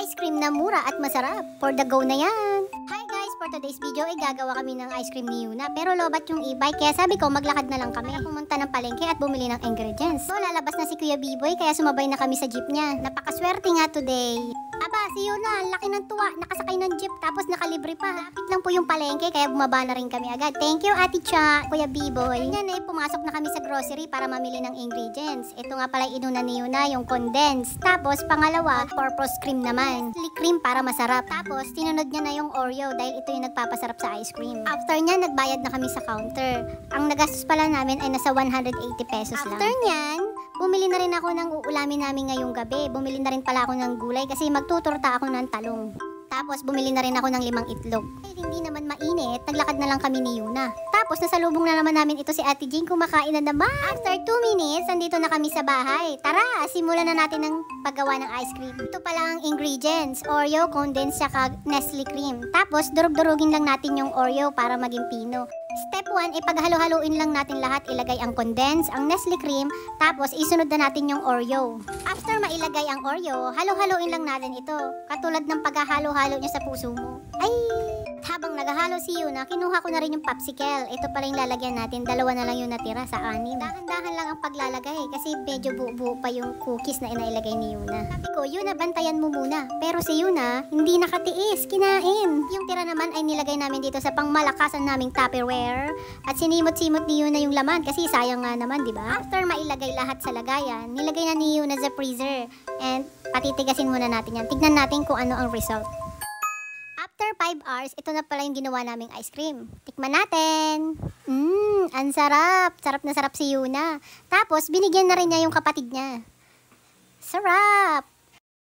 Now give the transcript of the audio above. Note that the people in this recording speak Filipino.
Ice cream na mura at masarap. For the go na yan. Hi guys! For today's video ay gagawa kami ng ice cream ni Yuna. Pero lobat yung e-bike kaya sabi ko maglakad na lang kami. Pumunta ng palengke at bumili ng ingredients. So lalabas na si Kuya Biboy kaya sumabay na kami sa jeep niya. Napakaswerte nga today. Aba, si Yuna, laki ng tuwa. Nakasakay ng jeep tapos nakalibre pa. Lapit lang po yung palengke kaya bumaba na rin kami agad. Thank you Ate Cha, Kuya Biboy. Yan eh, pumasok na kami sa grocery para mamili ng ingredients. Ito nga pala inuna ni Yuna, yung condensed. Tapos pangalawa, purpose cream naman. Cream para masarap. Tapos tinunod niya na yung Oreo dahil ito yung nagpapasarap sa ice cream. After niya, nagbayad na kami sa counter. Ang nagastos pala namin ay nasa 180 pesos lang. After niyan, bumili na rin ako ng uulamin namin ngayong gabi. Bumili na rin pala ako ng gulay kasi magtuturta ako ng talong. Tapos bumili na rin ako ng 5 itlog. Dahil hindi naman mainit, naglakad na lang kami ni Yuna. Tapos nasalubong na naman namin ito si Ate Jing, kumakain na naman. After 2 minutes, nandito na kami sa bahay. Tara, simulan na natin ang paggawa ng ice cream. Ito pala ang ingredients, Oreo, condensed, saka Nestle cream. Tapos durug-durugin lang natin yung Oreo para maging pino. Step 1, ipaghalo-haluin lang natin lahat. Ilagay ang condensed, ang Nestle cream, tapos isunod na natin yung Oreo. After mailagay ang Oreo, halo-haluin lang natin ito. Katulad ng paghahalo-halo niya sa puso mo. Ay! Habang naghahalo si Yuna, kinuha ko na rin yung popsicle. Ito pala yung lalagyan natin. 2 na lang yung natira sa 6. Dahan-dahan lang ang paglalagay kasi medyo buo-buo pa yung cookies na inailagay ni Yuna. Sabi ko, Yuna, bantayan mo muna. Pero si Yuna, hindi nakatiis. Kinain. Yung tira naman ay nilagay namin dito sa pangmalakasan naming Tupperware. At sinimot-simot ni Yuna yung laman kasi sayang nga naman, di ba? After mailagay lahat sa lagayan, nilagay na ni Yuna sa freezer. And patitigasin muna natin yan. Tignan natin kung ano ang result. After 5 hours, ito na pala yung ginawa naming ice cream. Tikman natin. Ang sarap. Sarap na sarap si Yuna. Tapos, binigyan na rin niya yung kapatid niya. Sarap!